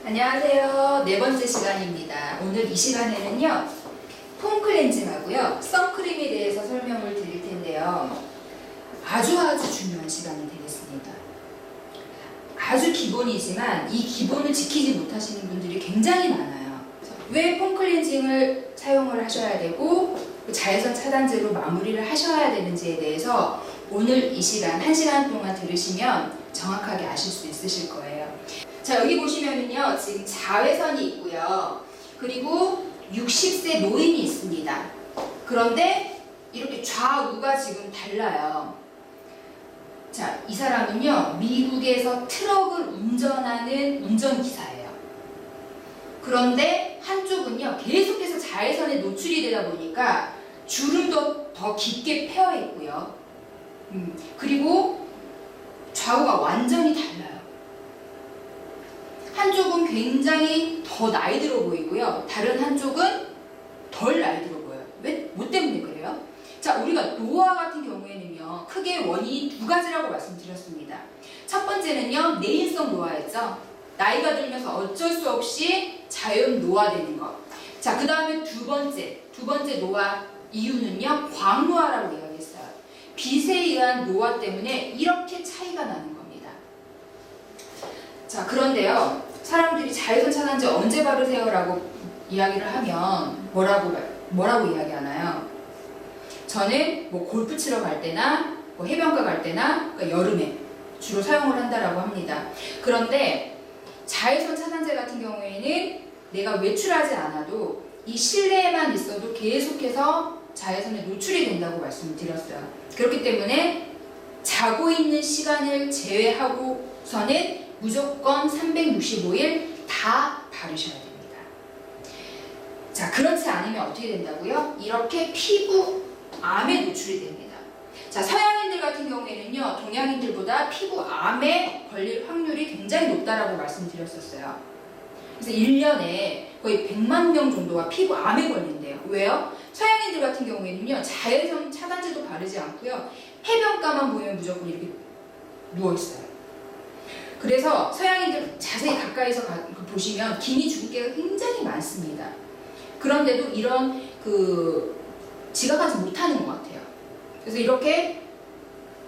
안녕하세요. 네 번째 시간입니다. 오늘 이 시간에는요, 폼 클렌징하고요, 선크림에 대해서 설명을 드릴 텐데요. 아주 중요한 시간이 되겠습니다. 아주 기본이지만 이 기본을 지키지 못하시는 분들이 굉장히 많아요. 왜 폼 클렌징을 사용을 하셔야 되고 자외선 차단제로 마무리를 하셔야 되는지에 대해서 오늘 이 시간, 1시간 동안 들으시면 정확하게 아실 수 있으실 거예요. 자, 여기 보시면은요, 지금 자외선이 있고요. 그리고 60세 노인이 있습니다. 그런데 이렇게 좌우가 지금 달라요. 자, 이 사람은요, 미국에서 트럭을 운전하는 운전기사예요. 그런데 한쪽은요, 계속해서 자외선에 노출이 되다 보니까 주름도 더 깊게 패여 있고요. 그리고 좌우가 완전히 달라요. 한쪽은 굉장히 더 나이 들어 보이고요. 다른 한쪽은 덜 나이 들어 보여요. 뭐 때문에 그래요? 자, 우리가 노화 같은 경우에는요, 크게 원인이 두 가지라고 말씀드렸습니다. 첫 번째는요, 내인성 노화였죠. 나이가 들면서 어쩔 수 없이 자연 노화되는 것. 자, 그 다음에 두 번째 노화 이유는요, 광노화라고 이야기했어요. 빛에 의한 노화 때문에 이렇게 차이가 나는 겁니다. 자, 그런데요, 사람들이 자외선 차단제 언제 바르세요? 라고 이야기를 하면 뭐라고 이야기하나요? 저는 뭐 골프 치러 갈 때나 뭐 해변가 갈 때나 그러니까 여름에 주로 사용을 한다라고 합니다. 그런데 자외선 차단제 같은 경우에는 내가 외출하지 않아도 이 실내에만 있어도 계속해서 자외선에 노출이 된다고 말씀드렸어요. 그렇기 때문에 자고 있는 시간을 제외하고서는 무조건 365일 다 바르셔야 됩니다. 자, 그렇지 않으면 어떻게 된다고요? 이렇게 피부암에 노출이 됩니다. 자, 서양인들 같은 경우에는요, 동양인들보다 피부암에 걸릴 확률이 굉장히 높다라고 말씀드렸었어요. 그래서 1년에 거의 100만 명 정도가 피부암에 걸린대요. 왜요? 서양인들 같은 경우에는요, 자외선 차단제도 바르지 않고요, 해변가만 보면 무조건 이렇게 누워있어요. 그래서 서양인들 자세히 가까이서 보시면 기미 주근깨가 굉장히 많습니다. 그런데도 이런 지각하지 못하는 것 같아요. 그래서 이렇게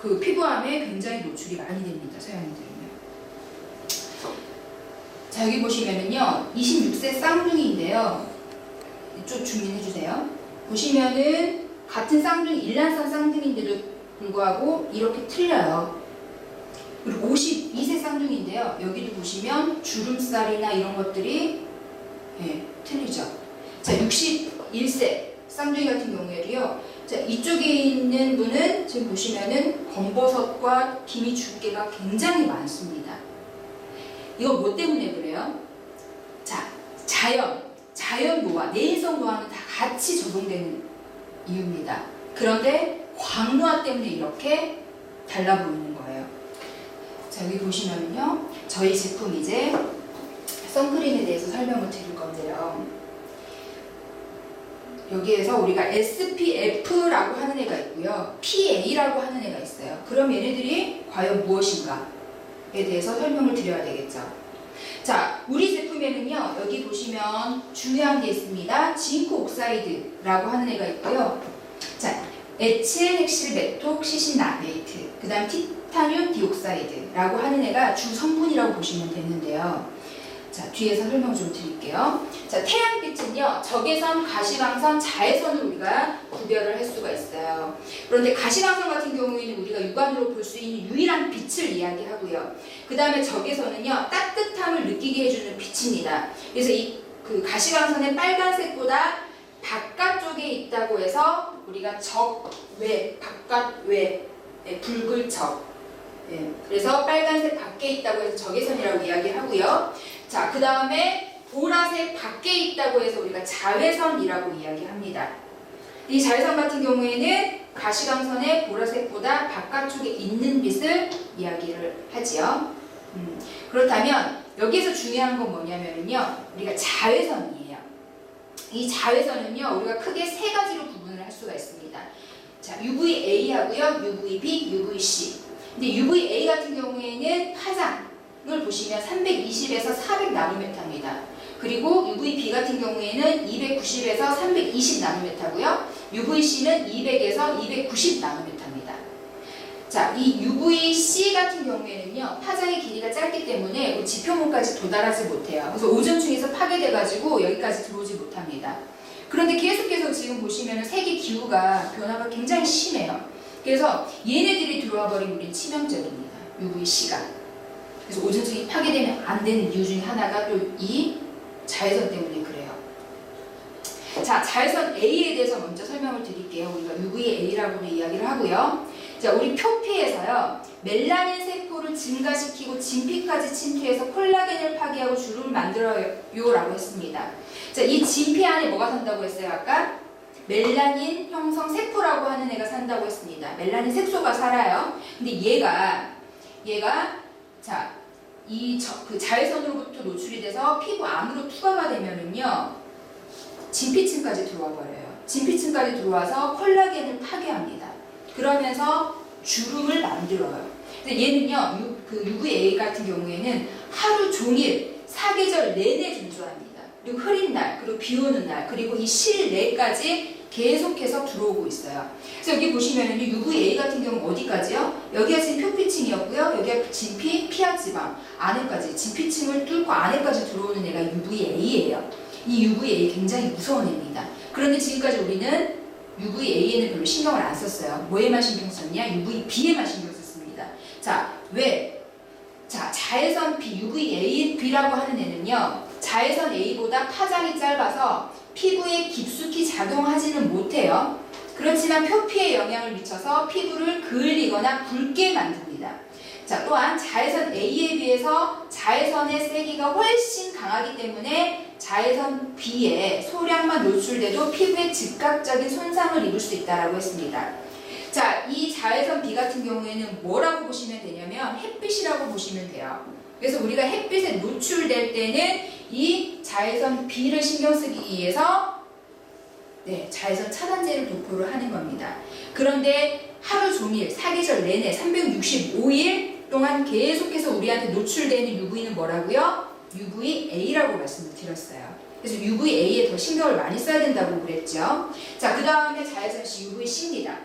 피부암에 굉장히 노출이 많이 됩니다. 서양인들은요. 자, 여기 보시면은요, 26세 쌍둥이인데요. 이쪽 주민해주세요. 보시면은 같은 쌍둥이, 일란성 쌍둥이인데도 불구하고 이렇게 틀려요. 그리고 52세 쌍둥이인데요. 여기도 보시면 주름살이나 이런 것들이 틀리죠. 자, 61세 쌍둥이 같은 경우에도요. 자, 이쪽에 있는 분은 지금 보시면은 검버섯과 기미 주근깨가 굉장히 많습니다. 이거 뭐 때문에 그래요? 자, 자연 노화, 내인성 노화는 다 같이 적용되는 이유입니다. 그런데 광노화 때문에 이렇게 달라 보이는 거예요. 자, 여기 보시면요, 저희 제품 이제 선크림에 대해서 설명을 드릴 건데요. 여기에서 우리가 SPF라고 하는 애가 있고요, PA라고 하는 애가 있어요. 그럼 얘네들이 과연 무엇인가에 대해서 설명을 드려야 되겠죠. 자, 우리 제품에는요, 여기 보시면 중요한 게 있습니다. 징크 옥사이드라고 하는 애가 있고요. 자, 에틸 헥실 메톡 시신나네이트, 그 다음 티타늄 디옥사이드라고 하는 애가 주 성분이라고 보시면 되는데요. 자, 뒤에서 설명 좀 드릴게요. 자, 태양빛은요, 적외선, 가시광선, 자외선을 우리가 구별을 할 수가 있어요. 그런데 가시광선 같은 경우에는 우리가 육안으로 볼 수 있는 유일한 빛을 이야기하고요. 그 다음에 적외선은요, 따뜻함을 느끼게 해주는 빛입니다. 그래서 가시광선의 빨간색보다 바깥쪽에 있다고 해서 우리가 적외, 바깥외, 붉을 적. 그래서 빨간색 밖에 있다고 해서 적외선이라고 이야기하고요. 자, 그 다음에 보라색 밖에 있다고 해서 우리가 자외선이라고 이야기합니다. 이 자외선 같은 경우에는 가시광선의 보라색보다 바깥쪽에 있는 빛을 이야기를 하지요. 그렇다면 여기서 중요한 건 뭐냐면요, 우리가 자외선이에요. 이 자외선은요, 우리가 크게 세 가지로 구분을 할 수가 있습니다. 자, UVA 하고요, UVB, UVC. 근데 UVA 같은 경우에는 화장, 보시면 320에서 400 나노메타입니다. 그리고 UVB 같은 경우에는 290에서 320 나노메타고요. UVC는 200에서 290 나노메타입니다. 자, 이 UVC 같은 경우에는요, 파장의 길이가 짧기 때문에 지표면까지 도달하지 못해요. 그래서 오존층에서 파괴돼가지고 여기까지 들어오지 못합니다. 그런데 계속해서 지금 보시면 세계 기후가 변화가 굉장히 심해요. 그래서 얘네들이 들어와 버리면 우리는 치명적입니다. UVC가. 그래서 오존층이 파괴되면 안 되는 이유 중에 하나가 또 이 자외선 때문에 그래요. 자, 자외선 A에 대해서 먼저 설명을 드릴게요. 우리가 UVA라고는 이야기를 하고요. 자, 우리 표피에서요, 멜라닌 세포를 증가시키고 진피까지 침투해서 콜라겐을 파괴하고 주름을 만들어요 라고 했습니다. 자, 이 진피 안에 뭐가 산다고 했어요? 아까 멜라닌 형성 세포라고 하는 애가 산다고 했습니다. 멜라닌 색소가 살아요. 근데 얘가 자, 그 자외선으로부터 노출이 돼서 피부 안으로 투과가 되면은요, 진피층까지 들어와 버려요. 진피층까지 들어와서 콜라겐을 파괴합니다. 그러면서 주름을 만들어요. 근데 얘는요, 그 UVA 같은 경우에는 하루 종일 사계절 내내 존재합니다. 그리고 흐린 날, 그리고 비 오는 날, 그리고 이 실내까지 계속해서 들어오고 있어요. 그래서 여기 보시면은 UVA 같은 경우는 어디까지요? 여기가 지금 표피층이었고요. 여기가 진피, 피하지방 안에까지 진피층을 뚫고 안에까지 들어오는 애가 UVA예요. 이 UVA 굉장히 무서운 애입니다. 그런데 지금까지 우리는 UVA에는 별로 신경을 안 썼어요. 뭐에만 신경 썼냐? UVB에만 신경 썼습니다. 자, 왜? 자, 자외선 B, UVAB라고 하는 애는요, 자외선 A보다 파장이 짧아서 피부에 깊숙이 작용하지는 못해요. 그렇지만 표피에 영향을 미쳐서 피부를 그을리거나 붉게 만듭니다. 자, 또한 자외선 A에 비해서 자외선의 세기가 훨씬 강하기 때문에 자외선 B에 소량만 노출돼도 피부에 즉각적인 손상을 입을 수 있다고 했습니다. 자, 이 자외선 B 같은 경우에는 뭐라고 보시면 되냐면 햇빛이라고 보시면 돼요. 그래서 우리가 햇빛에 노출될 때는 이 자외선 B를 신경 쓰기 위해서 자외선 차단제를 도포를 하는 겁니다. 그런데 하루 종일 사계절 내내 365일 동안 계속해서 우리한테 노출되는 UV는 뭐라고요? UVA라고 말씀을 드렸어요. 그래서 UVA에 더 신경을 많이 써야 된다고 그랬죠. 자, 그 다음에 자외선 C, UVC입니다.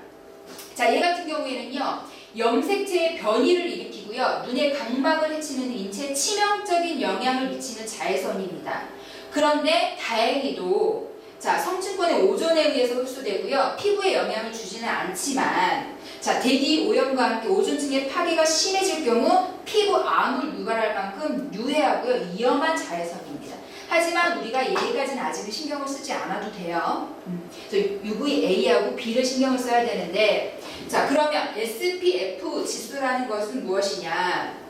자, 얘 같은 경우에는요, 염색체의 변이를 일으키고요, 눈의 각막을 해치는 인체에 치명적인 영향을 미치는 자외선입니다. 그런데 다행히도 자, 성층권의 오존에 의해서 흡수되고요, 피부에 영향을 주지는 않지만, 자, 대기 오염과 함께 오존층의 파괴가 심해질 경우 피부 암을 유발할 만큼 유해하고요, 위험한 자외선입니다. 하지만 우리가 얘기까지는 아직은 신경을 쓰지 않아도 돼요. 그래서 UVA하고 B를 신경을 써야 되는데, 자, 그러면 SPF 지수라는 것은 무엇이냐?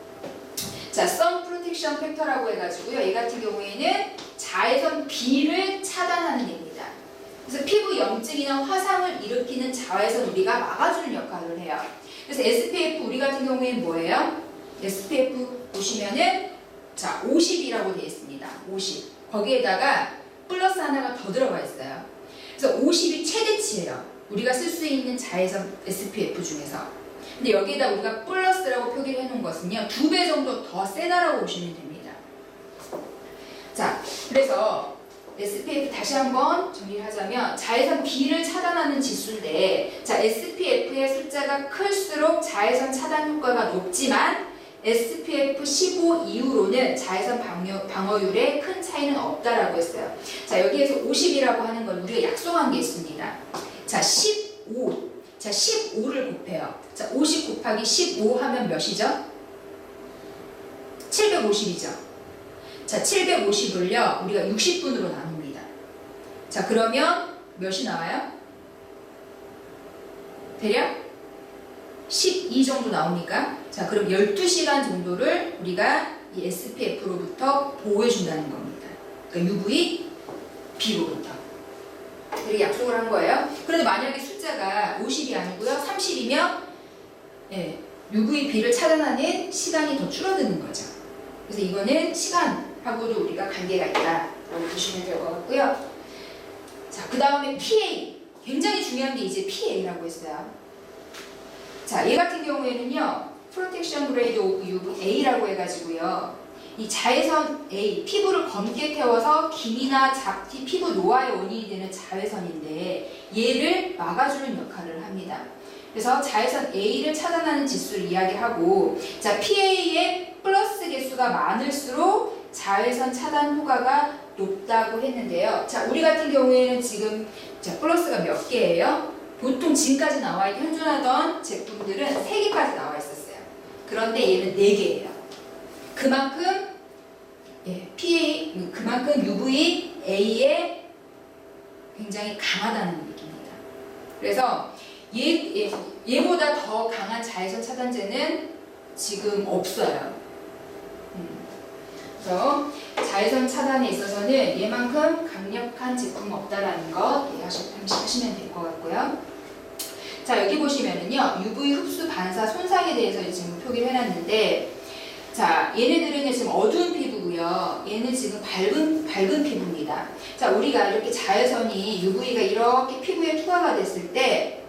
자, Sun Protection Factor라고 해가지고요, 얘 같은 경우에는 자외선 B를 차단하는 얘입니다. 그래서 피부 염증이나 화상을 일으키는 자외선 우리가 막아주는 역할을 해요. 그래서 SPF 우리 같은 경우에는 뭐예요? SPF 보시면은 자, 50이라고 되어 있습니다. 50. 거기에다가 플러스 하나가 더 들어가 있어요. 그래서 50이 최대치예요. 우리가 쓸 수 있는 자외선 SPF 중에서. 근데 여기에다 우리가 플러스라고 표기를 해놓은 것은요, 2배 정도 더 세다라고 보시면 됩니다. 자, 그래서 SPF 다시 한번 정리를 하자면 자외선 B를 차단하는 지수인데, 자, SPF의 숫자가 클수록 자외선 차단 효과가 높지만 SPF 15 이후로는 자외선 방어율에 큰 차이는 없다라고 했어요. 자, 여기에서 50이라고 하는 건 우리가 약속한 게 있습니다. 자, 15. 자, 15를 곱해요. 자, 50 곱하기 15 하면 몇이죠? 750이죠. 자, 750을요, 우리가 60분으로 나눕니다. 자, 그러면 몇이 나와요? 대략 12 정도 나오니까, 자, 그럼 12시간 정도를 우리가 이 SPF로부터 보호해준다는 겁니다. 그러니까 UV, B로부터. 이렇게 약속을 한 거예요. 그런데 만약에 숫자가 50이 아니고요, 30이면 UVB를 차단하는 시간이 더 줄어드는 거죠. 그래서 이거는 시간하고도 우리가 관계가 있다라고 보시면 될 것 같고요. 자, 그 다음에 PA. 굉장히 중요한 게 이제 PA라고 했어요. 자, 얘 같은 경우에는요, Protection Grade of UVA라고 해가지고요. 이 자외선 A, 피부를 검게 태워서 기미나 잡티, 피부 노화의 원인이 되는 자외선인데 얘를 막아주는 역할을 합니다. 그래서 자외선 A를 차단하는 지수를 이야기하고, 자, PA의 플러스 개수가 많을수록 자외선 차단 효과가 높다고 했는데요. 자, 우리 같은 경우에는 지금 자, 플러스가 몇 개예요? 보통 지금까지 나와 있는 현존하던 제품들은 3개까지 나와 있었어요. 그런데 얘는 4개예요. 그만큼 그만큼 UVA에 굉장히 강하다는 얘기입니다. 그래서 얘보다 더 강한 자외선 차단제는 지금 없어요. 그래서 자외선 차단에 있어서는 얘만큼 강력한 제품은 없다라는 거 이해하시면 될 것 같고요. 자, 여기 보시면은요, UV 흡수 반사 손상에 대해서 지금 표기를 해놨는데, 자, 얘네들은 지금 어두운 피부고요. 얘는 지금 밝은 피부입니다. 자, 우리가 이렇게 자외선이 UV가 이렇게 피부에 투하가 됐을 때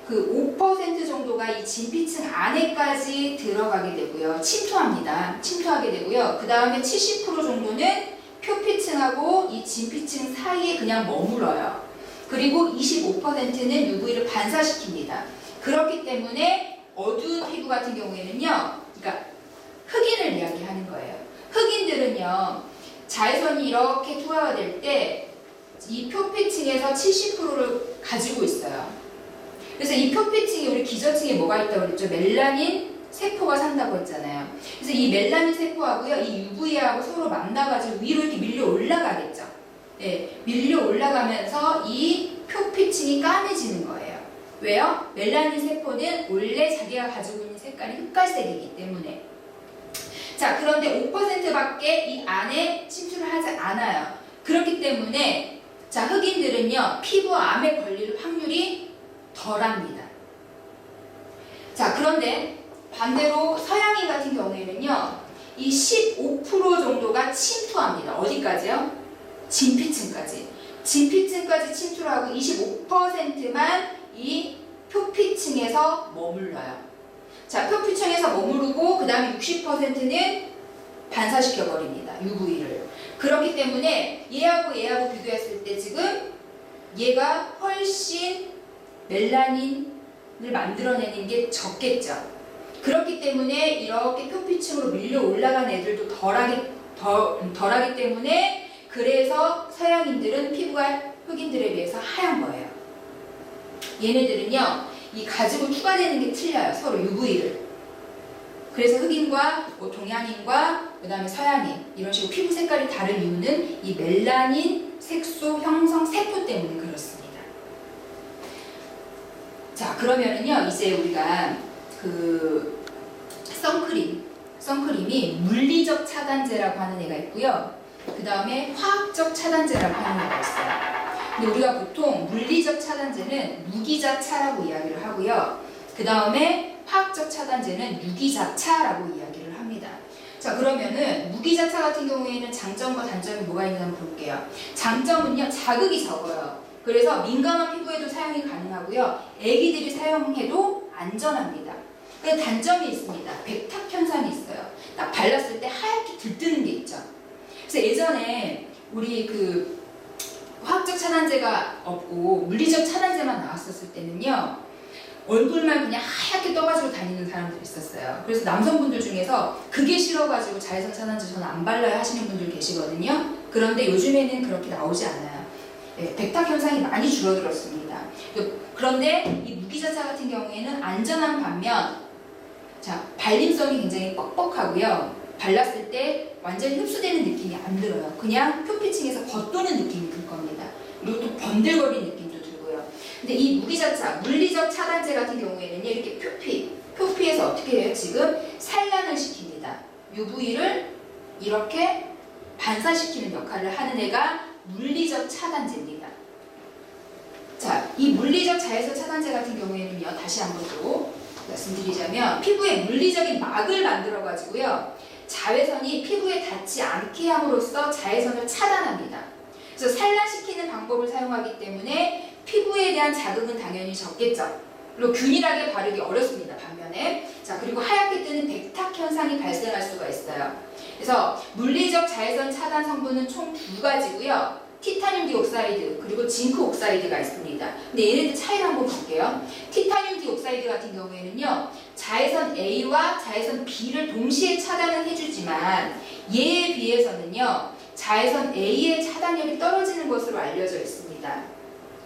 그 5% 정도가 이 진피층 안에까지 들어가게 되고요. 침투하게 되고요. 그 다음에 70% 정도는 표피층하고 이 진피층 사이에 그냥 머물러요. 그리고 25%는 UV를 반사시킵니다. 그렇기 때문에 어두운 피부 같은 경우에는요, 그러니까 흑인을 이야기하는 거예요. 흑인들은요, 자외선이 이렇게 투하가 될 때 이 표피층에서 70%를 가지고 있어요. 그래서 이 표피층에 우리 기저층에 뭐가 있다고 그랬죠? 멜라닌 세포가 산다고 했잖아요. 그래서 이 멜라닌 세포하고요, 이 UV하고 서로 만나가지고 위로 이렇게 밀려 올라가겠죠. 네, 밀려 올라가면서 이 표피층이 까매지는 거예요. 왜요? 멜라닌 세포는 원래 자기가 가지고 있는 색깔이 흑갈색이기 때문에. 자, 그런데 5%밖에 이 안에 침투를 하지 않아요. 그렇기 때문에 자, 흑인들은요, 피부암에 걸릴 확률이 덜합니다. 자, 그런데 반대로 서양인 같은 경우에는요, 이 15% 정도가 침투합니다. 어디까지요? 진피층까지. 진피층까지 침투를 하고 25%만 이 표피층에서 머물러요. 자, 표피층에서 머무르고 그 다음에 60%는 반사시켜버립니다. UV를. 그렇기 때문에 얘하고 비교했을 때 지금 얘가 훨씬 멜라닌을 만들어내는 게 적겠죠. 그렇기 때문에 이렇게 표피층으로 밀려 올라간 애들도 덜하기 때문에 그래서 서양인들은 피부가 흑인들에 비해서 하얀 거예요. 얘네들은요, 이 가지고 추가되는 게 틀려요. 서로 UV를. 그래서 흑인과 동양인과 그 다음에 서양인 이런 식으로 피부 색깔이 다른 이유는 이 멜라닌 색소 형성 세포 때문에 그렇습니다. 자, 그러면은요, 이제 우리가 그 선크림이 물리적 차단제라고 하는 애가 있고요. 그 다음에 화학적 차단제라고 하는 애가 있어요. 근데 우리가 보통 물리적 차단제는 무기자차라고 이야기를 하고요. 그 다음에 화학적 차단제는 유기자차라고 이야기를 합니다. 자, 그러면은 무기자차 같은 경우에는 장점과 단점이 뭐가 있는지 한번 볼게요. 장점은요, 자극이 적어요. 그래서 민감한 피부에도 사용이 가능하고요. 애기들이 사용해도 안전합니다. 근데 단점이 있습니다. 백탁 현상이 있어요. 딱 발랐을 때 하얗게 들뜨는 게 있죠. 그래서 예전에 우리 그 화학적 차단제가 없고 물리적 차단제만 나왔었을 때는요, 얼굴만 그냥 하얗게 떠가지고 다니는 사람들이 있었어요. 그래서 남성분들 중에서 그게 싫어가지고 자외선 차단제 저는 안 발라야 하시는 분들 계시거든요. 그런데 요즘에는 그렇게 나오지 않아요. 네, 백탁 현상이 많이 줄어들었습니다. 그런데 이 무기자차 같은 경우에는 안전한 반면, 자, 발림성이 굉장히 뻑뻑하고요. 발랐을 때 완전히 흡수되는 느낌이 안 들어요. 그냥 표피층에서 겉도는 느낌이 들 겁니다. 그리고 또 번들거리는 느낌도 들고요. 근데 이 무기자차, 물리적 차단제 같은 경우에는요, 이렇게 표피에서 어떻게 해요? 지금 산란을 시킵니다. UV를 이렇게 반사시키는 역할을 하는 애가 물리적 차단제입니다. 자, 이 물리적 자외선 차단제 같은 경우에는요, 다시 한번 또 말씀드리자면 피부에 물리적인 막을 만들어 가지고요, 자외선이 피부에 닿지 않게 함으로써 자외선을 차단합니다. 그래서 산란시키는 방법을 사용하기 때문에 피부에 대한 자극은 당연히 적겠죠. 그리고 균일하게 바르기 어렵습니다. 반면에 자 그리고 하얗게 뜨는 백탁 현상이 발생할 수가 있어요. 그래서 물리적 자외선 차단 성분은 총 두 가지고요. 티타늄 디옥사이드 그리고 징크 옥사이드가 있습니다. 근데 얘네들 차이를 한번 볼게요. 티타늄 디옥사이드 같은 경우에는요. 자외선 A와 자외선 B를 동시에 차단을 해주지만 얘에 비해서는요. 자외선 A의 차단력이 떨어지는 것으로 알려져 있습니다.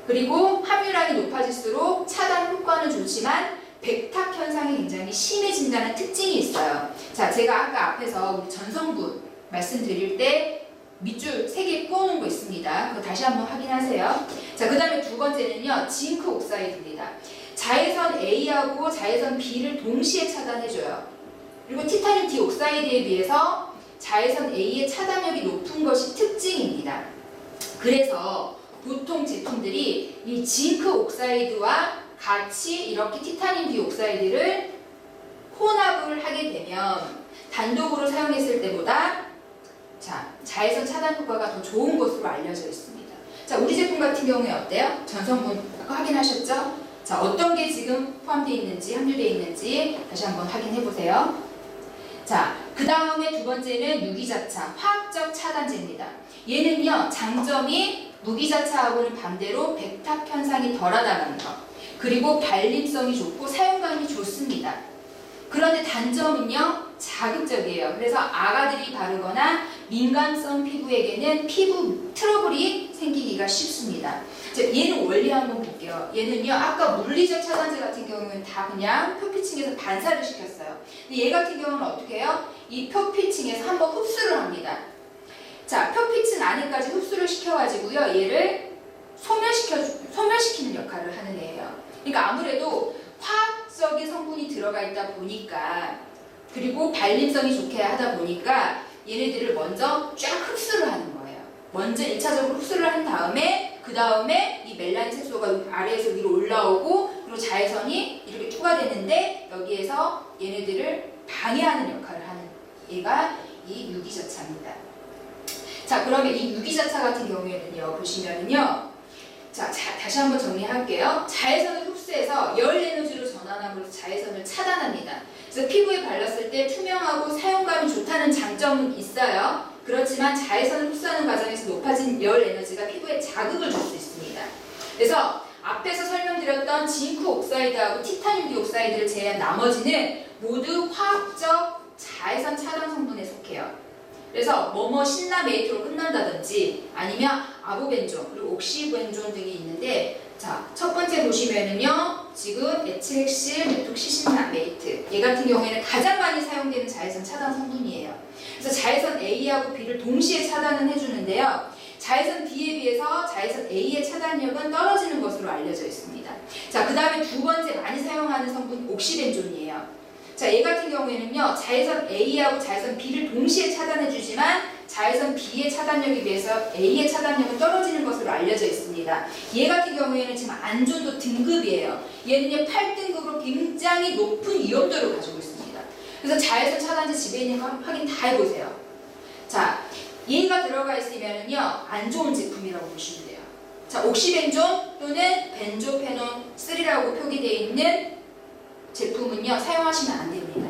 그리고 함유량이 높아질수록 차단 효과는 좋지만 백탁 현상이 굉장히 심해진다는 특징이 있어요. 자, 제가 아까 앞에서 우리 전성분 말씀드릴 때 밑줄 3개 꼬는 거 있습니다. 그거 다시 한번 확인하세요. 자, 그 다음에 두 번째는요. 징크 옥사이드입니다. 자외선 A하고 자외선 B를 동시에 차단해줘요. 그리고 티타늄 디옥사이드에 비해서 자외선 A의 차단력이 높은 것이 특징입니다. 그래서 보통 제품들이 이 징크 옥사이드와 같이 이렇게 티타늄 디옥사이드를 혼합을 하게 되면 단독으로 사용했을 때보다 자외선 차단 효과가 더 좋은 것으로 알려져 있습니다. 자, 우리 제품 같은 경우에 어때요? 전성분 아까 확인하셨죠? 자, 어떤 게 지금 포함되어 있는지, 함유되어 있는지 다시 한번 확인해 보세요. 자, 그 다음에 두 번째는 유기자차, 화학적 차단제입니다. 얘는요, 장점이 무기자차하고는 반대로 백탁 현상이 덜하다는 것, 그리고 발림성이 좋고 사용감이 좋습니다. 그런데 단점은요, 자극적이에요. 그래서 아가들이 바르거나 민감성 피부에게는 피부 트러블이 생기기가 쉽습니다. 자, 얘는 원리 한번 볼게요. 얘는요, 아까 물리적 차단제 같은 경우는 다 그냥 표피층에서 반사를 시켰어요. 근데 얘 같은 경우는 어떻게 해요? 이 표피층에서 한번 흡수를 합니다. 자, 표피층 안에까지 흡수를 시켜가지고요, 얘를 소멸시키는 역할을 하는 애예요. 그러니까 아무래도 화학적인 성분이 들어가 있다 보니까, 그리고 발림성이 좋게 하다 보니까 얘네들을 먼저 쫙 흡수를 하는 거예요. 먼저 1차적으로 흡수를 한 다음에 그 다음에 이 멜라닌 색소가 아래에서 위로 올라오고 그리고 자외선이 이렇게 투과되는데 여기에서 얘네들을 방해하는 역할을 하는 얘가 이 유기자차입니다. 자, 그러면 이 유기자차 같은 경우에는요, 보시면은요, 자, 다시 한번 정리할게요. 자외선을 흡수해서 열 에너지로 전환함으로써 자외선을 차단합니다. 그래서 피부에 발랐을 때 투명하고 사용감이 좋다는 장점은 있어요. 그렇지만 자외선을 흡수하는 과정에서 높아진 열 에너지가 피부에 자극을 줄 수 있습니다. 그래서 앞에서 설명드렸던 징크 옥사이드하고 티타늄 디옥사이드를 제외한 나머지는 모두 화학적 자외선 차단 성분에 속해요. 그래서 뭐뭐 신라메이트로 끝난다든지 아니면 아보벤존 그리고 옥시벤존 등이 있는데, 자, 첫 번째 보시면은요, 지금 에틸엑실 메톡시신라메이트, 얘 같은 경우에는 가장 많이 사용되는 자외선 차단 성분이에요. 그래서 자외선 A하고 B를 동시에 차단은 해주는데요, 자외선 B에 비해서 자외선 A의 차단력은 떨어지는 것으로 알려져 있습니다. 자, 그 다음에 두 번째 많이 사용하는 성분 옥시벤존이에요. 자, 얘 같은 경우에는요, 자외선 A하고 자외선 B를 동시에 차단해주지만 자외선 B의 차단력에 비해서 A의 차단력은 떨어지는 것으로 알려져 있습니다. 얘 같은 경우에는 지금 안전도 등급이에요. 얘는요, 8등급으로 굉장히 높은 위험도를 가지고 있습니다. 그래서 자외선 차단제 집에 있는 거 확인 다 해보세요. 자, 얘가 들어가 있으면은요, 안 좋은 제품이라고 보시면 돼요. 자, 옥시벤존 또는 벤조페논 3라고 표기되어 있는 제품은요, 사용하시면 안 됩니다.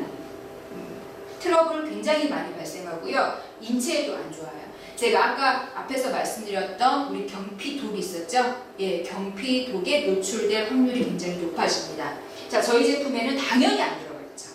트러블 굉장히 많이 발생하고요, 인체에도 안 좋아요. 제가 아까 앞에서 말씀드렸던 우리 경피독이 있었죠? 예, 경피독에 노출될 확률이 굉장히 높아집니다. 자, 저희 제품에는 당연히 안 들어가 있죠.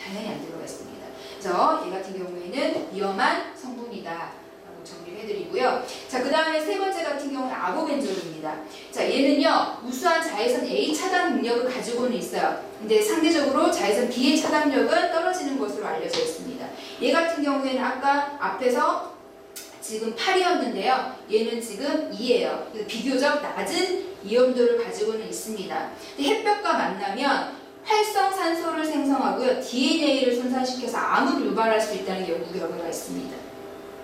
당연히 안 들어가 있습니다. 그래서 얘 같은 경우에는 위험한 성분이다. 정리해드리고요. 자, 그 다음에 세 번째 같은 경우는 아보벤존입니다. 자, 얘는요, 우수한 자외선 A 차단 능력을 가지고는 있어요. 근데 상대적으로 자외선 B의 차단력은 떨어지는 것으로 알려져 있습니다. 얘 같은 경우에는 아까 앞에서 지금 8이었는데요. 얘는 지금 2예요. 그래서 비교적 낮은 위험도를 가지고는 있습니다. 근데 햇볕과 만나면 활성산소를 생성하고요, DNA를 손상시켜서 암을 유발할 수 있다는 연구 결과가 있습니다.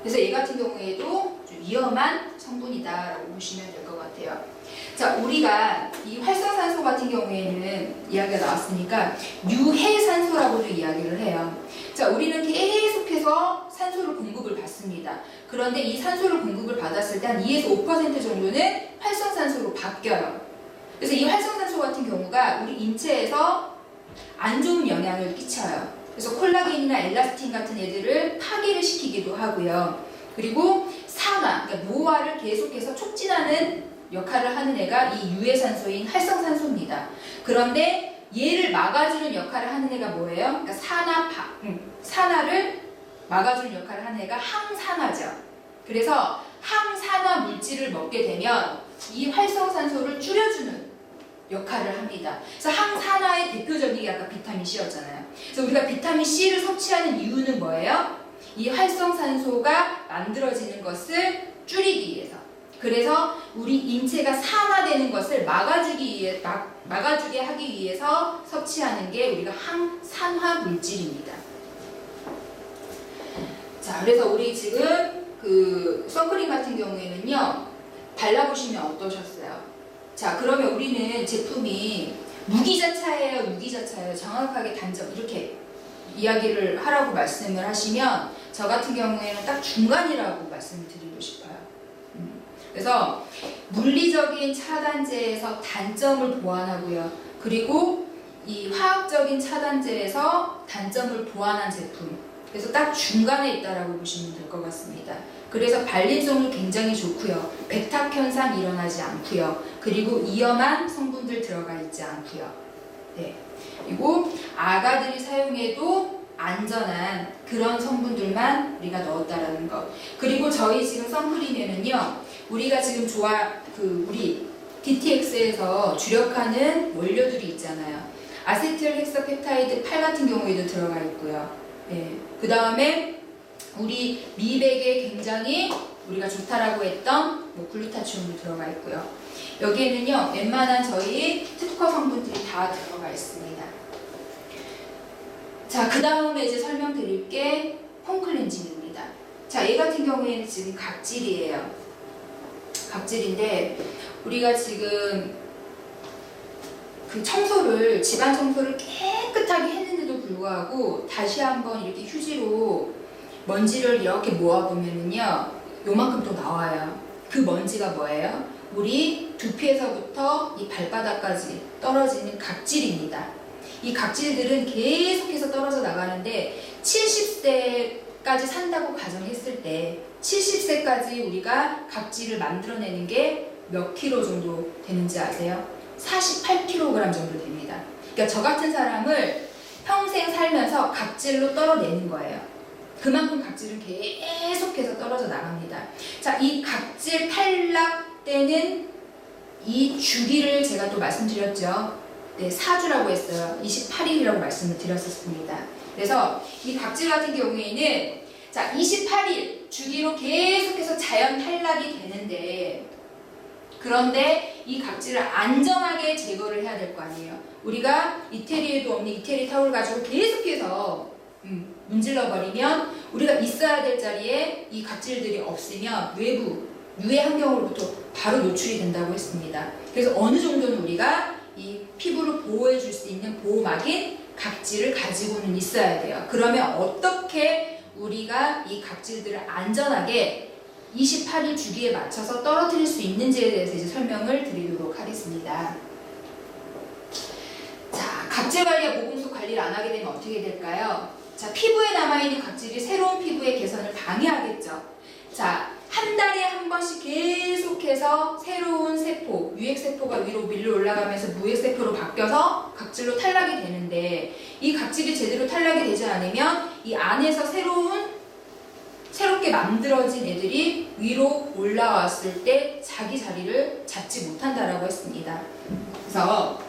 그래서 얘 같은 경우에도 좀 위험한 성분이다라고 보시면 될 것 같아요. 자, 우리가 이 활성산소 같은 경우에는 이야기가 나왔으니까 유해산소라고도 이야기를 해요. 자, 우리는 계속해서 산소를 공급을 받습니다. 그런데 이 산소를 공급을 받았을 때 한 2에서 5% 정도는 활성산소로 바뀌어요. 그래서 이 활성산소 같은 경우가 우리 인체에서 안 좋은 영향을 끼쳐요. 그래서 콜라겐이나 엘라스틴 같은 애들을 파괴를 시키기도 하고요. 그리고 산화, 그러니까 노화를 계속해서 촉진하는 역할을 하는 애가 이 유해산소인 활성산소입니다. 그런데 얘를 막아주는 역할을 하는 애가 뭐예요? 그러니까 산화를 막아주는 역할을 하는 애가 항산화죠. 그래서 항산화 물질을 먹게 되면 이 활성산소를 줄여주는 역할을 합니다. 그래서 항산화의 대표적인 게 아까 비타민 C였잖아요. 그래서 우리가 비타민 C를 섭취하는 이유는 뭐예요? 이 활성산소가 만들어지는 것을 줄이기 위해서. 그래서 우리 인체가 산화되는 것을 막아주게 하기 위해서 섭취하는 게 우리가 항산화 물질입니다. 자, 그래서 우리 지금 그 선크림 같은 경우에는요, 발라보시면 어떠셨어요? 자, 그러면 우리는 제품이 무기자차예요, 유기자차예요? 정확하게 단점 이렇게 이야기를 하라고 말씀을 하시면 저 같은 경우에는 딱 중간이라고 말씀을 드리고 싶어요. 그래서 물리적인 차단제에서 단점을 보완하고요. 그리고 이 화학적인 차단제에서 단점을 보완한 제품. 그래서 딱 중간에 있다라고 보시면 될 것 같습니다. 그래서 발림성이 굉장히 좋고요. 백탁 현상 일어나지 않고요. 그리고 위험한 성분들 들어가 있지 않고요. 네. 그리고 아가들이 사용해도 안전한 그런 성분들만 우리가 넣었다라는 것. 그리고 저희 지금 선크림에는요, 우리가 지금 우리 DTX에서 주력하는 원료들이 있잖아요. 아세틸 헥사페타이드 8 같은 경우에도 들어가 있고요. 네. 그 다음에 우리 미백에 굉장히 우리가 좋다라고 했던 글루타치온도 들어가 있고요. 여기에는요, 웬만한 저희 특허 성분들이 다 들어가 있습니다. 자, 그 다음에 이제 설명드릴 게 홈클렌징입니다. 자, 얘 같은 경우에는 지금 각질이에요. 각질인데 우리가 지금 그 집안 청소를 깨끗하게 했는데도 불구하고 다시 한번 이렇게 휴지로 먼지를 이렇게 모아보면은요, 요만큼 또 나와요. 그 먼지가 뭐예요? 우리 두피에서부터 이 발바닥까지 떨어지는 각질입니다. 이 각질들은 계속해서 떨어져 나가는데 70세까지 산다고 가정했을 때 70세까지 우리가 각질을 만들어내는 게 몇 킬로 정도 되는지 아세요? 48kg 정도 됩니다. 그러니까 저 같은 사람을 평생 살면서 각질로 떨어내는 거예요. 그만큼 각질은 계속해서 떨어져 나갑니다. 자, 이 각질 탈락되는 이 주기를 제가 또 말씀드렸죠. 네, 4주라고 했어요. 28일이라고 말씀을 드렸었습니다. 그래서 이 각질 같은 경우에는 자, 28일 주기로 계속해서 자연 탈락이 되는데, 그런데 이 각질을 안전하게 제거를 해야 될 거 아니에요. 우리가 이태리에도 없는 이태리 타올 가지고 계속해서 문질러 버리면 우리가 있어야 될 자리에 이 각질들이 없으면 외부 유해 환경으로부터 바로 노출이 된다고 했습니다. 그래서 어느 정도는 우리가 이 피부를 보호해 줄 수 있는 보호막인 각질을 가지고는 있어야 돼요. 그러면 어떻게 우리가 이 각질들을 안전하게 28일 주기에 맞춰서 떨어뜨릴 수 있는지에 대해서 이제 설명을 드리도록 하겠습니다. 자, 각질 관리와 모공속 관리를 안 하게 되면 어떻게 될까요? 자, 피부에 남아있는 각질이 새로운 피부의 개선을 방해하겠죠. 자, 한 달에 한 번씩 계속해서 새로운 세포, 유핵세포가 위로 밀려 올라가면서 무핵세포로 바뀌어서 각질로 탈락이 되는데, 이 각질이 제대로 탈락이 되지 않으면 이 안에서 새롭게 만들어진 애들이 위로 올라왔을 때 자기 자리를 잡지 못한다라고 했습니다. 그래서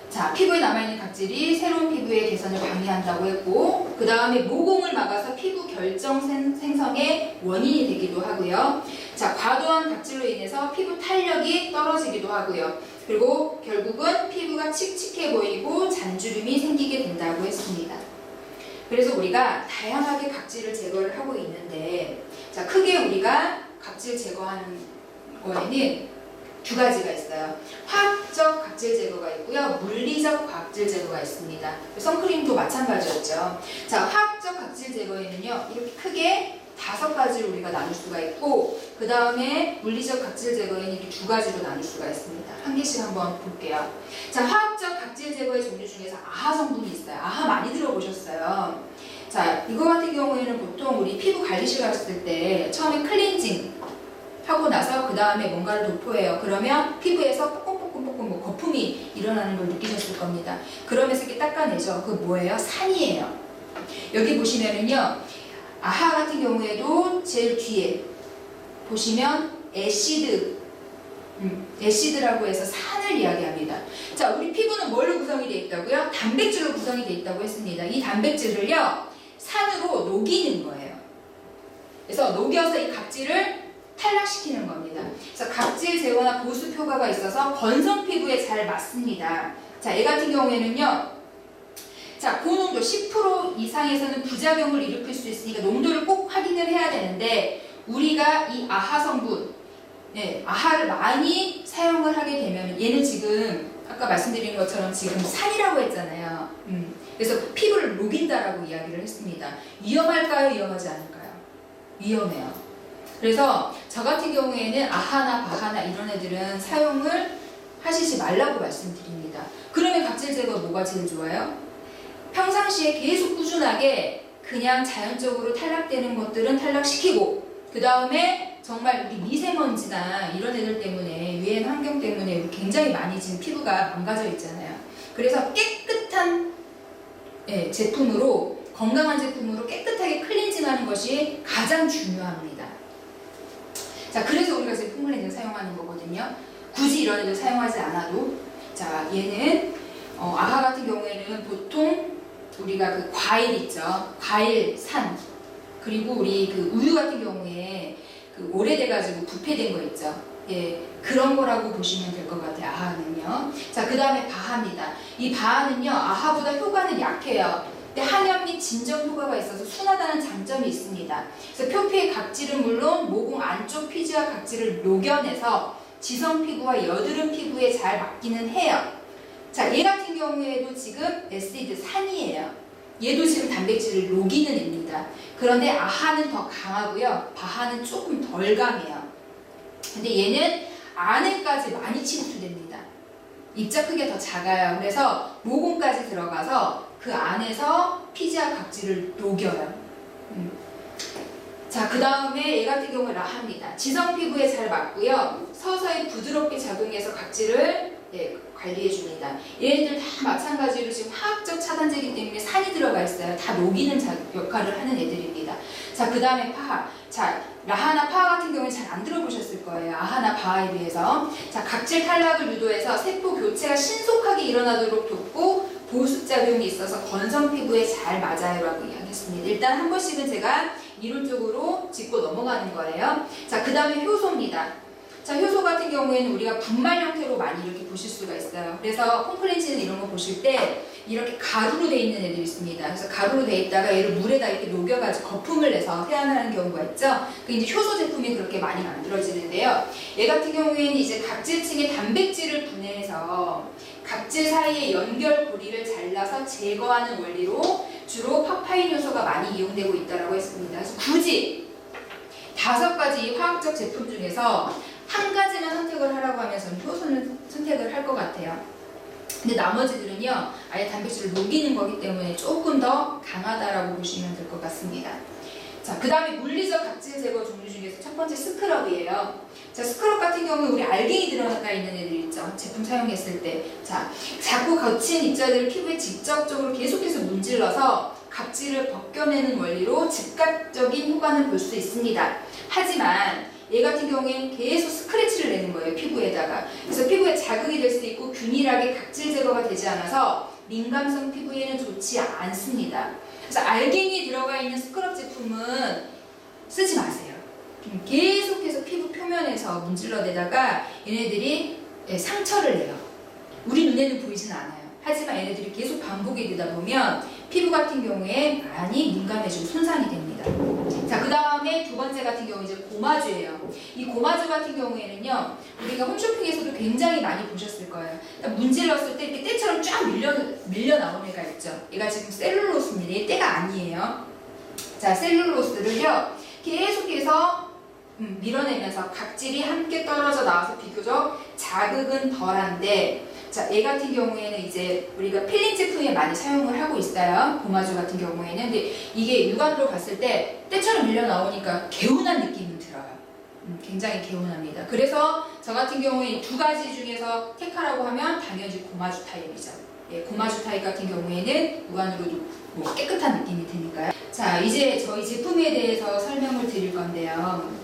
자, 피부에 남아있는 각질이 새로운 피부의 개선을 방해한다고 했고, 그 다음에 모공을 막아서 피부 결정 생성의 원인이 되기도 하고요. 자, 과도한 각질로 인해서 피부 탄력이 떨어지기도 하고요. 그리고 결국은 피부가 칙칙해 보이고 잔주름이 생기게 된다고 했습니다. 그래서 우리가 다양하게 각질을 제거를 하고 있는데, 자, 크게 우리가 각질 제거하는 거에는 두 가지가 있어요. 화학적 각질 제거가 있고요. 물리적 각질 제거가 있습니다. 선크림도 마찬가지였죠. 자, 화학적 각질 제거에는요, 이렇게 크게 5가지로 우리가 나눌 수가 있고, 그 다음에 물리적 각질 제거에는 이렇게 2가지로 나눌 수가 있습니다. 한 개씩 한번 볼게요. 자, 화학적 각질 제거의 종류 중에서 아하 성분이 있어요. 아하 많이 들어보셨어요. 자, 이거 같은 경우에는 보통 우리 피부 관리실 갔을 때 처음에 클렌징 하고 나서 그 다음에 뭔가를 도포해요. 그러면 피부에서 뽀꼼뽀꼼뽀꼼 뭐 거품이 일어나는 걸 느끼셨을 겁니다. 그러면서 이렇게 닦아내죠. 그 뭐예요? 산이에요. 여기 보시면은요, 아하 같은 경우에도 제일 뒤에 보시면 애시드라고 해서 산을 이야기합니다. 자, 우리 피부는 뭘로 구성이 되어 있다고요? 단백질로 구성이 되어 있다고 했습니다. 이 단백질을요, 산으로 녹이는 거예요. 그래서 녹여서 이 각질을 탈락시키는 겁니다. 그래서 각질 제거나 보습 효과가 있어서 건성 피부에 잘 맞습니다. 자, 얘 같은 경우에는요, 자, 고농도 10% 이상에서는 부작용을 일으킬 수 있으니까 농도를 꼭 확인을 해야 되는데, 우리가 이 아하 성분, 아하를 많이 사용을 하게 되면 얘는 지금 아까 말씀드린 것처럼 지금 산이라고 했잖아요. 그래서 피부를 녹인다라고 이야기를 했습니다. 위험할까요? 위험하지 않을까요? 위험해요. 그래서 저 같은 경우에는 아하나 바하나 이런 애들은 사용을 하시지 말라고 말씀드립니다. 그러면 각질 제거 뭐가 제일 좋아요? 평상시에 계속 꾸준하게 그냥 자연적으로 탈락되는 것들은 탈락시키고, 그 다음에 정말 우리 미세먼지나 이런 애들 때문에, 유해한 환경 때문에 굉장히 많이 지금 피부가 망가져 있잖아요. 그래서 깨끗한 제품으로, 건강한 제품으로 깨끗하게 클렌징하는 것이 가장 중요합니다. 자, 그래서 우리가 지금 폼클렌징 사용하는 거거든요. 굳이 이런 애들 사용하지 않아도. 자, 얘는 아하 같은 경우에는 보통 우리가 그 과일 있죠. 과일 산. 그리고 우리 그 우유 같은 경우에 그 오래돼가지고 부패된 거 있죠. 예, 그런 거라고 보시면 될 것 같아요. 아하는요. 자, 그 다음에 바하입니다. 이 바하는요, 아하보다 효과는 약해요. 근데 항염 및 진정 효과가 있어서 순하다는 장점이 있습니다. 그래서 표피의 각질은 물론 모공 안쪽 피지와 각질을 녹여내서 지성 피부와 여드름 피부에 잘 맞기는 해요. 자, 얘 같은 경우에도 지금 에시드 산이에요. 얘도 지금 단백질을 녹이는 애입니다. 그런데 아하는 더 강하고요. 바하는 조금 덜 강해요. 근데 얘는 안에까지 많이 침투됩니다. 입자 크기가 더 작아요. 그래서 모공까지 들어가서 그 안에서 피지와 각질을 녹여요. 자, 그 다음에 얘 같은 경우는 라합니다. 지성 피부에 잘 맞고요. 서서히 부드럽게 작용해서 각질을 관리해줍니다. 얘네들 다 마찬가지로 지금 화학적 차단제이기 때문에 산이 들어가 있어요. 다 녹이는 역할을 하는 애들입니다. 자, 그 다음에 파하. 자, 라하나 파하 같은 경우는 잘 안 들어보셨을 거예요. 아하나 바하에 비해서. 자, 각질 탈락을 유도해서 세포 교체가 신속하게 일어나도록 돕고 보습작용이 있어서 건성 피부에 잘 맞아요 라고 이야기했습니다. 일단 한 번씩은 제가 이론적으로 짚고 넘어가는 거예요. 자, 그 다음에 효소입니다. 자, 효소 같은 경우에는 우리가 분말 형태로 많이 이렇게 보실 수가 있어요. 그래서 폼클렌징 이런 거 보실 때 이렇게 가루로 돼 있는 애들이 있습니다. 그래서 가루로 돼 있다가 얘를 물에다 이렇게 녹여가지고 거품을 내서 세안하는 경우가 있죠. 그 이제 효소 제품이 그렇게 많이 만들어지는데요. 얘 같은 경우에는 이제 각질층의 단백질을 분해해서 각질 사이의 연결 고리를 잘라서 제거하는 원리로 주로 파파인 효소가 많이 이용되고 있다고 했습니다. 그래서 굳이 5가지 화학적 제품 중에서 한 가지만 선택을 하라고 하면 저는 효소는 선택을 할 것 같아요. 근데 나머지들은요, 아예 단백질을 녹이는 거기 때문에 조금 더 강하다라고 보시면 될 것 같습니다. 자, 그 다음에 물리적 각질 제거 종류 중에서 첫 번째 스크럽이에요. 자, 스크럽 같은 경우는 우리 알갱이 들어가 있는 애들 있죠. 제품 사용했을 때. 자, 자꾸 거친 입자들을 피부에 직접적으로 계속해서 문질러서 각질을 벗겨내는 원리로 즉각적인 효과는 볼 수 있습니다. 하지만 얘 같은 경우에는 계속 스크래치를 내는 거예요, 피부에다가. 그래서 피부에 자극이 될 수 있고 균일하게 각질 제거가 되지 않아서 민감성 피부에는 좋지 않습니다. 그래서 알갱이 들어가 있는 스크럽 제품은 쓰지 마세요. 계속해서 피부 표면에서 문질러내다가 얘네들이 상처를 내요. 우리 눈에는 보이진 않아요. 하지만 얘네들이 계속 반복이 되다 보면 피부 같은 경우에 많이 민감해지고 손상이 됩니다. 자, 그 다음에 2번째 같은 경우 이제 고마주예요. 이 고마주 같은 경우에는요, 우리가 홈쇼핑에서도 굉장히 많이 보셨을 거예요. 문질렀을 때 이렇게 때처럼 쫙 밀려 나오는 애가 있죠. 얘가 지금 셀룰로스입니다. 얘 때가 아니에요. 자, 셀룰로스를요, 계속해서 밀어내면서 각질이 함께 떨어져 나와서 비교적 자극은 덜한데, 자, 얘 같은 경우에는 이제 우리가 필링 제품에 많이 사용을 하고 있어요. 고마주 같은 경우에는. 근데 이게 육안으로 봤을 때 때처럼 밀려 나오니까 개운한 느낌이 들어요. 굉장히 개운합니다. 그래서 저 같은 경우에 두 가지 중에서 택하라고 하면 당연히 고마주 타입이죠. 예, 고마주 타입 같은 경우에는 육안으로도 뭐 깨끗한 느낌이 드니까요. 자, 이제 저희 제품에 대해서 설명을 드릴 건데요.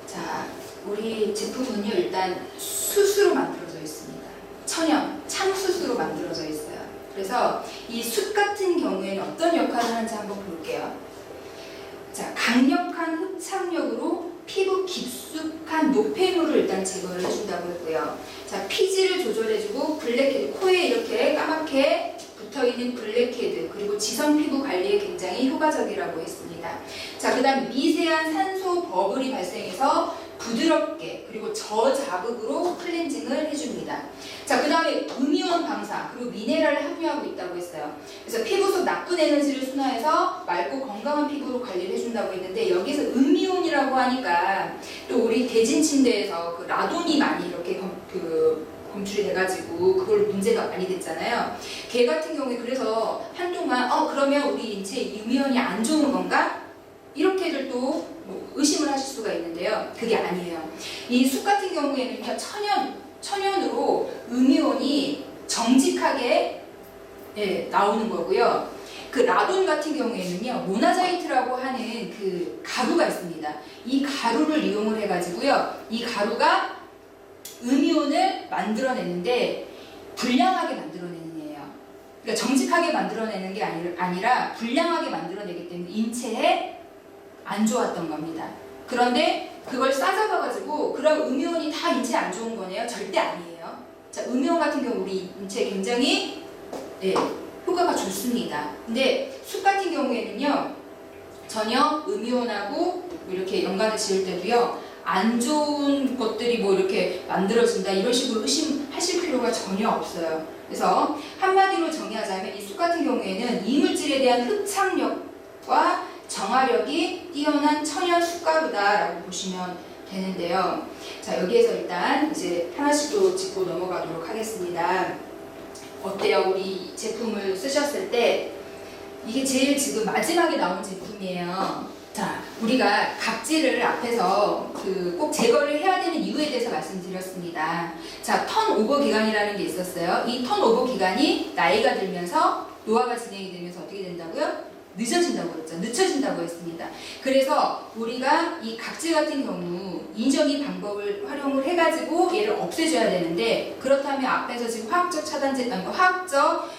자, 우리 제품은요, 일단 숯으로 만들어져 있습니다. 천연, 참숯으로 만들어져 있어요. 그래서 이 숯 같은 경우에는 어떤 역할을 하는지 한번 볼게요. 자, 강력한 흡착력으로 피부 깊숙한 노폐물을 일단 제거를 해준다고 했고요. 자, 피지를 조절해주고 블랙헤드, 코에 이렇게 까맣게 붙어있는 블랙헤드, 그리고 지성 피부 관리에 굉장히 효과적이라고 했습니다. 자, 그 다음에 미세한 산소 버블이 발생해서 부드럽게 그리고 저자극으로 클렌징을 해줍니다. 자, 그 다음에 음이온 방사 그리고 미네랄을 함유하고 있다고 했어요. 그래서 피부 속 나쁜 에너지를 순화해서 맑고 건강한 피부로 관리를 해준다고 했는데, 여기서 음이온이라고 하니까 또 우리 대진 침대에서 그 라돈이 많이 이렇게 검출이 돼가지고 그걸 문제가 많이 됐잖아요. 걔 같은 경우에 그래서 한동안 그러면 우리 인체에 음이온이 안 좋은 건가? 이렇게들 또 의심을 하실 수가 있는데요. 그게 아니에요. 이 숯 같은 경우에는요, 천연으로 음이온이 정직하게 나오는 거고요. 그 라돈 같은 경우에는요, 모나자이트라고 하는 그 가루가 있습니다. 이 가루를 이용을 해가지고요, 이 가루가 음이온을 만들어내는데 불량하게 만들어내는 애예요. 그러니까 정직하게 만들어내는 게 아니라 불량하게 만들어내기 때문에 인체에 안 좋았던 겁니다. 그런데 그걸 싸잡아가지고 그럼 음이온이 다 인체에 안 좋은 거네요? 절대 아니에요. 자, 음이온 같은 경우 우리 인체에 굉장히 효과가 좋습니다. 근데 숯 같은 경우에는요, 전혀 음이온하고 이렇게 연관을 지을 때도요, 안 좋은 것들이 뭐 이렇게 만들어진다 이런 식으로 의심하실 필요가 전혀 없어요. 그래서 한마디로 정의하자면 이 숯 같은 경우에는 이물질에 대한 흡착력과 정화력이 뛰어난 천연 숯가루다라고 보시면 되는데요. 자, 여기에서 일단 이제 하나씩 또 짚고 넘어가도록 하겠습니다. 어때요? 우리 제품을 쓰셨을 때 이게 제일 지금 마지막에 나온 제품이에요. 자, 우리가 각질을 앞에서 꼭 제거를 해야 되는 이유에 대해서 말씀드렸습니다. 자, 턴오버 기간이라는 게 있었어요. 이 턴오버 기간이 나이가 들면서 노화가 진행이 되면서 어떻게 된다고요? 늦어진다고 했죠. 늦춰진다고 했습니다. 그래서 우리가 이 각질 같은 경우 인정이 방법을 활용을 해가지고 얘를 없애줘야 되는데, 그렇다면 앞에서 지금 화학적 차단제, 화학적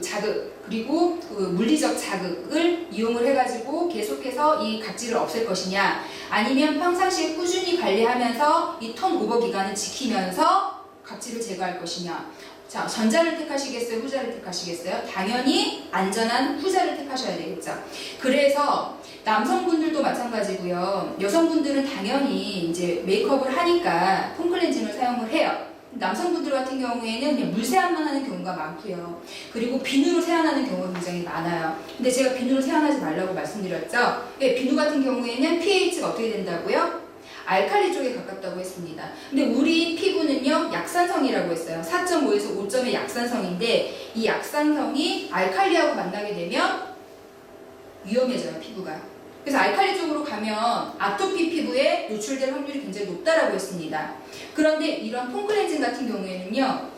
자극 그리고 물리적 자극을 이용을 해가지고 계속해서 이 각질을 없앨 것이냐, 아니면 평상시에 꾸준히 관리하면서 이 턴오버 기간을 지키면서 각질을 제거할 것이냐. 자, 전자를 택하시겠어요? 후자를 택하시겠어요? 당연히 안전한 후자를 택하셔야 되겠죠. 그래서 남성분들도 마찬가지고요. 여성분들은 당연히 이제 메이크업을 하니까 폼 클렌징을 사용을 해요. 남성분들 같은 경우에는 그냥 물 세안만 하는 경우가 많고요. 그리고 비누로 세안하는 경우가 굉장히 많아요. 근데 제가 비누로 세안하지 말라고 말씀드렸죠. 비누 같은 경우에는 pH가 어떻게 된다고요? 알칼리 쪽에 가깝다고 했습니다. 근데 우리 피부는요, 약산성이라고 했어요. 4.5에서 5점의 약산성인데 이 약산성이 알칼리하고 만나게 되면 위험해져요, 피부가. 그래서 알칼리 쪽으로 가면 아토피 피부에 노출될 확률이 굉장히 높다라고 했습니다. 그런데 이런 폼 클렌징 같은 경우에는요,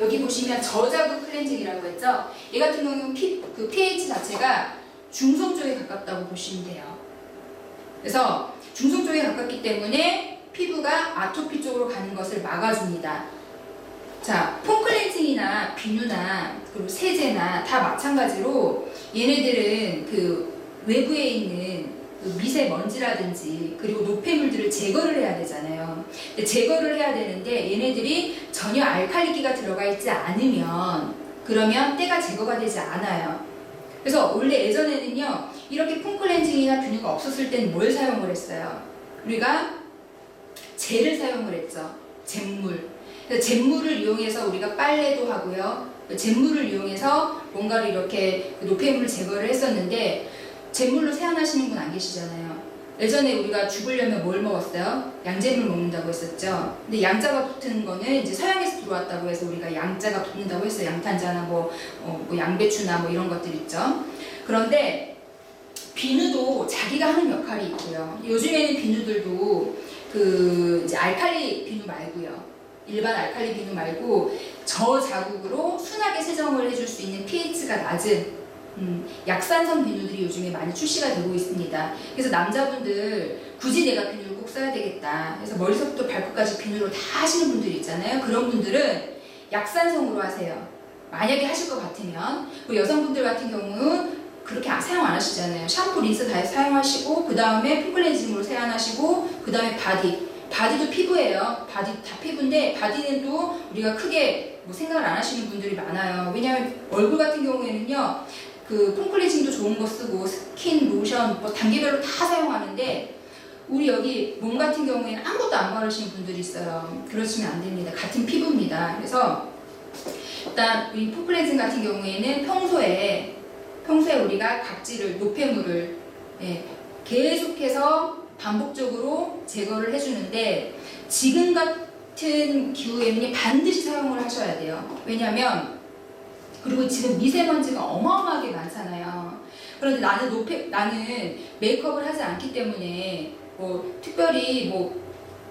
여기 보시면 저자극 클렌징이라고 했죠. 얘 같은 경우는 pH 자체가 중성 쪽에 가깝다고 보시면 돼요. 그래서 중성 쪽에 가깝기 때문에 피부가 아토피 쪽으로 가는 것을 막아줍니다. 자, 폼 클렌징이나 비누나 그리고 세제나 다 마찬가지로 얘네들은 외부에 있는 미세먼지라든지 그리고 노폐물들을 제거를 해야 되잖아요. 근데 제거를 해야 되는데 얘네들이 전혀 알칼리기가 들어가 있지 않으면 그러면 때가 제거가 되지 않아요. 그래서 원래 예전에는요, 이렇게 폼 클렌징이나 비누가 없었을 때는 뭘 사용을 했어요? 우리가 젤을 사용을 했죠. 잿물. 그래서 잿물을 이용해서 우리가 빨래도 하고요. 잿물을 이용해서 뭔가를 이렇게 노폐물을 제거를 했었는데, 잿물로 세안하시는 분 안 계시잖아요. 예전에 우리가 죽으려면 뭘 먹었어요? 양잿물 먹는다고 했었죠. 근데 양자가 붙은 거는 이제 서양에서 들어왔다고 해서 우리가 양자가 붙는다고 했어요. 양탄자나 뭐 양배추나 뭐 이런 것들 있죠. 그런데 비누도 자기가 하는 역할이 있고요. 요즘에는 비누들도 그 이제 알칼리 비누 말고요. 일반 알칼리 비누 말고 저자극으로 순하게 세정을 해줄 수 있는 pH가 낮은 약산성 비누들이 요즘에 많이 출시가 되고 있습니다. 그래서 남자분들 굳이 내가 비누를 꼭 써야 되겠다. 그래서 머리서부터 발끝까지 비누로 다 하시는 분들 있잖아요. 그런 분들은 약산성으로 하세요. 만약에 하실 것 같으면. 여성분들 같은 경우는 그렇게 사용 안 하시잖아요. 샴푸, 린스 다 사용하시고 그 다음에 폼클렌징으로 세안하시고 그 다음에 바디도 피부예요. 바디 다 피부인데 바디는 또 우리가 크게 뭐 생각을 안 하시는 분들이 많아요. 왜냐하면 얼굴 같은 경우에는요. 그 폼클렌징도 좋은 거 쓰고 스킨, 로션, 뭐 단계별로 다 사용하는데 우리 여기 몸 같은 경우에는 아무것도 안 바르시는 분들이 있어요. 그러시면 안 됩니다. 같은 피부입니다. 그래서 일단 우리 폼클렌징 같은 경우에는 평소에 우리가 각질을, 노폐물을 계속해서 반복적으로 제거를 해주는데 지금 같은 기후에는 반드시 사용을 하셔야 돼요. 왜냐하면 그리고 지금 미세먼지가 어마어마하게 많잖아요. 그런데 나는 메이크업을 하지 않기 때문에 뭐 특별히 뭐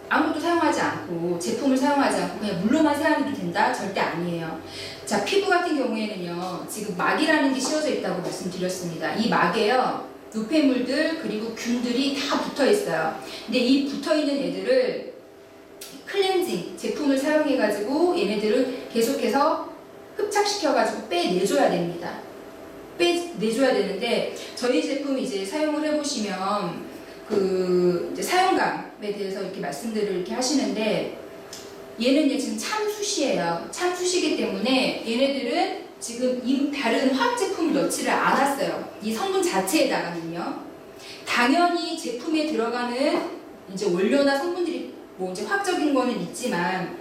아무것도 사용하지 않고 제품을 사용하지 않고 그냥 물로만 세안해도 된다? 절대 아니에요. 자, 피부 같은 경우에는요. 지금 막이라는 게 씌워져 있다고 말씀드렸습니다. 이 막에요. 노폐물들 그리고 균들이 다 붙어 있어요. 근데 이 붙어 있는 애들을 클렌징 제품을 사용해 가지고 얘네들을 계속해서 흡착시켜 가지고 빼내줘야 됩니다. 빼내줘야 되는데 저희 제품 이제 사용을 해보시면 그 이제 사용감에 대해서 이렇게 말씀들을 이렇게 하시는데 얘는 지금 참수시예요. 참수시기 때문에 얘네들은 지금 다른 화학 제품을 넣지를 않았어요. 이 성분 자체에다가는요. 당연히 제품에 들어가는 이제 원료나 성분들이 뭐 이제 화학적인 거는 있지만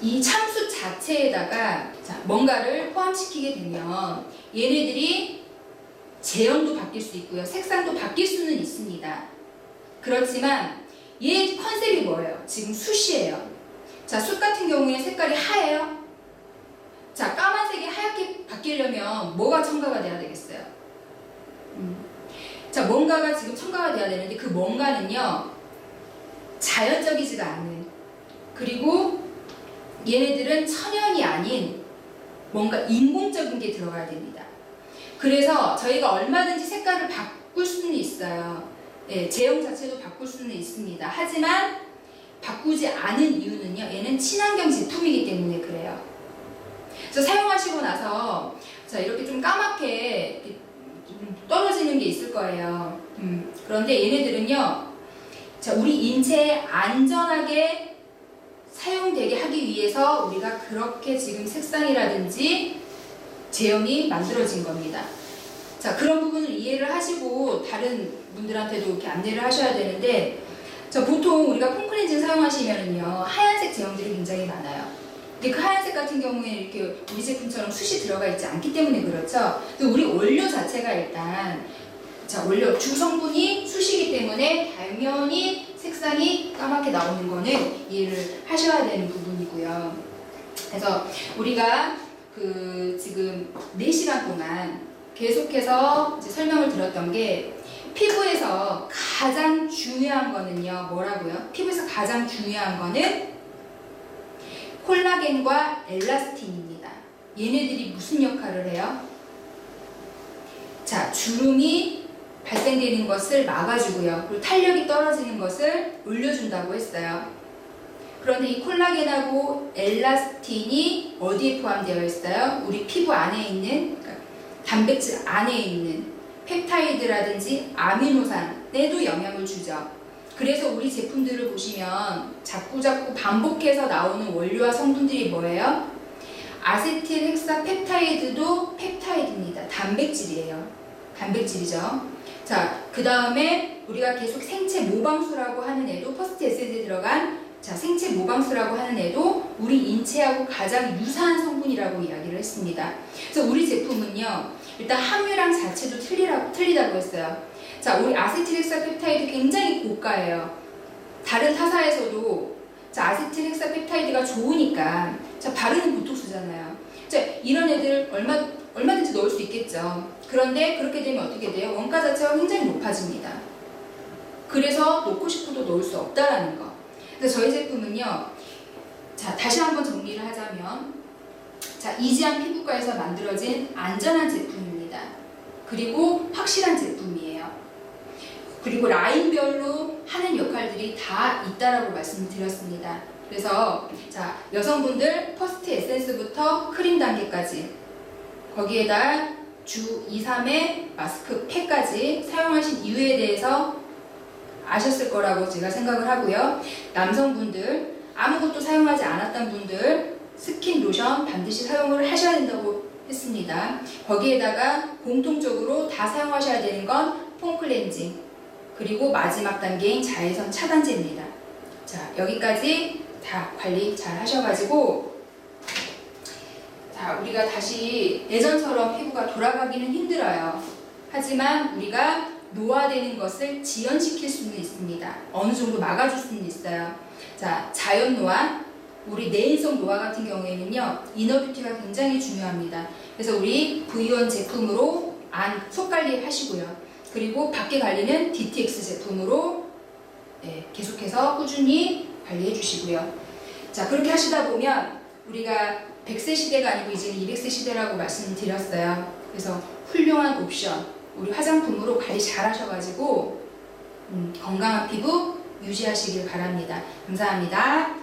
이 참수 자체에다가 뭔가를 포함시키게 되면 얘네들이 제형도 바뀔 수 있고요. 색상도 바뀔 수는 있습니다. 그렇지만 얘 컨셉이 뭐예요? 지금 숯이에요. 자, 숯 같은 경우에 색깔이 하얘요. 자, 까만색이 하얗게 바뀌려면 뭐가 첨가가 돼야 되겠어요? 자, 뭔가가 지금 첨가가 돼야 되는데 그 뭔가는요. 자연적이지가 않은 그리고 얘네들은 천연이 아닌 뭔가 인공적인 게 들어가야 됩니다. 그래서 저희가 얼마든지 색깔을 바꿀 수는 있어요. 제형 자체도 바꿀 수는 있습니다. 하지만 바꾸지 않은 이유는요. 얘는 친환경 제품이기 때문에 그래요. 그래서 사용하시고 나서 자, 이렇게 좀 까맣게 이렇게 좀 떨어지는 게 있을 거예요. 그런데 얘네들은요. 자, 우리 인체에 안전하게 사용되게 하기 위해서 우리가 그렇게 지금 색상이라든지 제형이 만들어진 겁니다. 자, 그런 부분을 이해를 하시고 다른 분들한테도 이렇게 안내를 하셔야 되는데 자, 보통 우리가 폼클렌징 사용하시면은요 하얀색 제형들이 굉장히 많아요. 근데 그 하얀색 같은 경우에 이렇게 우리 제품처럼 숯이 들어가 있지 않기 때문에 그렇죠. 근데 우리 원료 자체가 일단 자, 원료 주 성분이 숯이기 때문에 당연히 색상이 까맣게 나오는 거는 이해를 하셔야 되는 부분이고요. 그래서 우리가 지금 4시간 동안 계속해서 이제 설명을 드렸던 게 피부에서 가장 중요한 거는요. 뭐라고요? 피부에서 가장 중요한 거는 콜라겐과 엘라스틴입니다. 얘네들이 무슨 역할을 해요? 자, 주름이 발생되는 것을 막아주고요. 그리고 탄력이 떨어지는 것을 올려준다고 했어요. 그런데 이 콜라겐하고 엘라스틴이 어디에 포함되어 있어요? 우리 피부 안에 있는 그러니까 단백질 안에 있는 펩타이드라든지 아미노산에도 영향을 주죠. 그래서 우리 제품들을 보시면 자꾸 반복해서 나오는 원료와 성분들이 뭐예요? 아세틸 헥사 펩타이드도 펩타이드입니다. 단백질이에요. 단백질이죠. 자, 그 다음에 우리가 계속 생체 모방수라고 하는 애도 퍼스트 에센스에 들어간 자, 생체 모방수라고 하는 애도 우리 인체하고 가장 유사한 성분이라고 이야기를 했습니다. 그래서 우리 제품은요, 일단 함유량 자체도 틀리다고 했어요. 자, 우리 아세틸헥사펩타이드 굉장히 고가예요. 다른 타사에서도 자, 아세틸헥사펩타이드가 좋으니까 자, 바르는 보톡스잖아요. 자, 이런 애들 얼마든지 넣을 수 있겠죠. 그런데 그렇게 되면 어떻게 돼요? 원가 자체가 굉장히 높아집니다. 그래서 넣고 싶어도 넣을 수 없다라는 거. 그래서 저희 제품은요. 자, 다시 한번 정리를 하자면 자, 이지안 피부과에서 만들어진 안전한 제품입니다. 그리고 확실한 제품이에요. 그리고 라인별로 하는 역할들이 다 있다라고 말씀드렸습니다. 그래서 자, 여성분들 퍼스트 에센스부터 크림 단계까지 거기에다 주 2, 3회 마스크팩까지 사용하신 이유에 대해서 아셨을 거라고 제가 생각을 하고요. 남성분들 아무것도 사용하지 않았던 분들 스킨 로션 반드시 사용을 하셔야 된다고 했습니다. 거기에다가 공통적으로 다 사용하셔야 되는 건 폼클렌징 그리고 마지막 단계인 자외선 차단제입니다. 자, 여기까지 다 관리 잘 하셔가지고 자, 우리가 다시 예전처럼 피부가 돌아가기는 힘들어요. 하지만 우리가 노화되는 것을 지연시킬 수는 있습니다. 어느 정도 막아줄 수는 있어요. 자, 자연 노화, 우리 내인성 노화 같은 경우에는요, 이너뷰티가 굉장히 중요합니다. 그래서 우리 V1 제품으로 안 속 관리 하시고요. 그리고 밖에 관리는 DTX 제품으로 계속해서 꾸준히 관리해 주시고요. 자, 그렇게 하시다 보면 우리가 100세 시대가 아니고 이제는 200세 시대라고 말씀드렸어요. 그래서 훌륭한 옵션, 우리 화장품으로 관리 잘 하셔가지고 건강한 피부 유지하시길 바랍니다. 감사합니다.